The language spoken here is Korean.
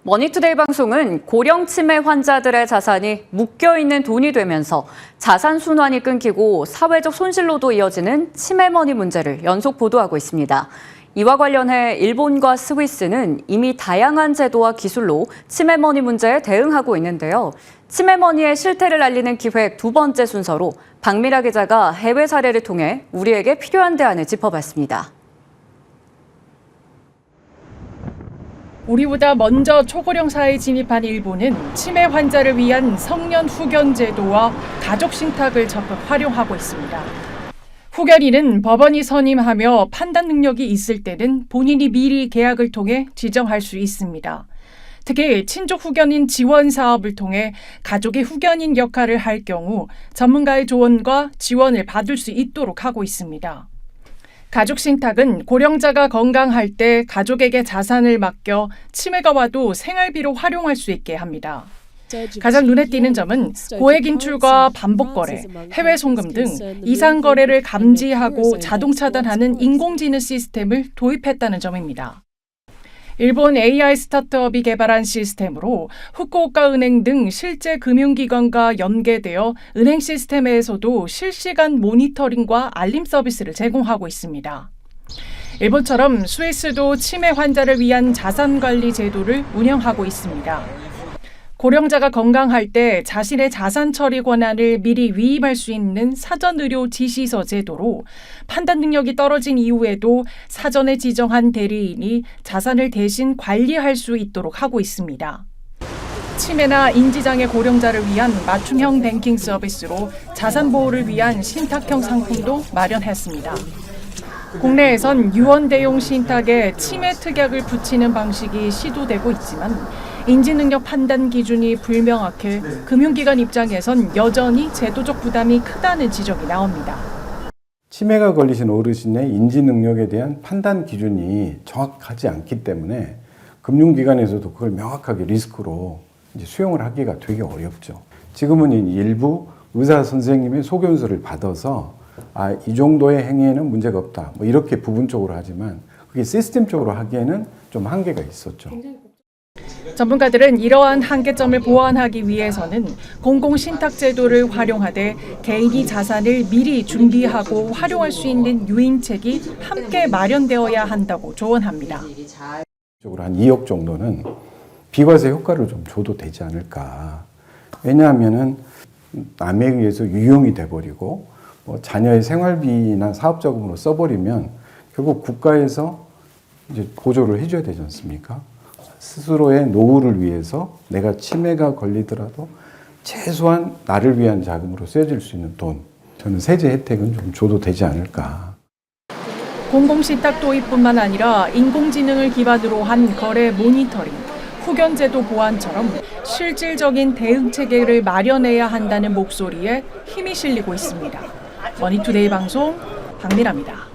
머니투데이 방송은 고령 치매 환자들의 자산이 묶여있는 돈이 되면서 자산 순환이 끊기고 사회적 손실로도 이어지는 치매머니 문제를 연속 보도하고 있습니다. 이와 관련해 일본과 스위스는 이미 다양한 제도와 기술로 치매머니 문제에 대응하고 있는데요. 치매머니의 실태를 알리는 기획 두 번째 순서로 박미라 기자가 해외 사례를 통해 우리에게 필요한 대안을 짚어봤습니다. 우리보다 먼저 초고령 사회에 진입한 일본은 치매 환자를 위한 성년 후견 제도와 가족 신탁을 적극 활용하고 있습니다. 후견인은 법원이 선임하며 판단 능력이 있을 때는 본인이 미리 계약을 통해 지정할 수 있습니다. 특히 친족 후견인 지원 사업을 통해 가족이 후견인 역할을 할 경우 전문가의 조언과 지원을 받을 수 있도록 하고 있습니다. 가족 신탁은 고령자가 건강할 때 가족에게 자산을 맡겨 치매가 와도 생활비로 활용할 수 있게 합니다. 가장 눈에 띄는 점은 고액 인출과 반복 거래, 해외 송금 등 이상 거래를 감지하고 자동 차단하는 인공지능 시스템을 도입했다는 점입니다. 일본 AI 스타트업이 개발한 시스템으로 후쿠오카 은행 등 실제 금융기관과 연계되어 은행 시스템에서도 실시간 모니터링과 알림 서비스를 제공하고 있습니다. 일본처럼 스위스도 치매 환자를 위한 자산관리 제도를 운영하고 있습니다. 고령자가 건강할 때 자신의 자산 처리 권한을 미리 위임할 수 있는 사전의료 지시서 제도로 판단 능력이 떨어진 이후에도 사전에 지정한 대리인이 자산을 대신 관리할 수 있도록 하고 있습니다. 치매나 인지장애 고령자를 위한 맞춤형 뱅킹 서비스로 자산 보호를 위한 신탁형 상품도 마련했습니다. 국내에선 유언대용 신탁에 치매 특약을 붙이는 방식이 시도되고 있지만 인지능력 판단 기준이 불명확해 금융기관 입장에선 여전히 제도적 부담이 크다는 지적이 나옵니다. 치매가 걸리신 어르신의 인지능력에 대한 판단 기준이 정확하지 않기 때문에 금융기관에서도 그걸 명확하게 리스크로 이제 수용을 하기가 되게 어렵죠. 지금은 일부 의사 선생님의 소견서를 받아서 이 정도의 행위에는 문제가 없다. 이렇게 부분적으로 하지만 그게 시스템적으로 하기에는 좀 한계가 있었죠. 전문가들은 이러한 한계점을 보완하기 위해서는 공공신탁제도를 활용하되 개인이 자산을 미리 준비하고 활용할 수 있는 유인책이 함께 마련되어야 한다고 조언합니다. 한 2억 정도는 비과세 효과를 좀 줘도 되지 않을까. 왜냐하면은 남에 의해서 유용이 돼버리고 자녀의 생활비나 사업자금으로 써버리면 결국 국가에서 이제 보조를 해줘야 되지 않습니까? 스스로의 노후를 위해서 내가 치매가 걸리더라도 최소한 나를 위한 자금으로 쓰여질 수 있는 돈, 저는 세제 혜택은 좀 줘도 되지 않을까. 공공신탁 도입뿐만 아니라 인공지능을 기반으로 한 거래 모니터링, 후견제도 보완처럼 실질적인 대응 체계를 마련해야 한다는 목소리에 힘이 실리고 있습니다. 머니투데이 방송 박미라입니다.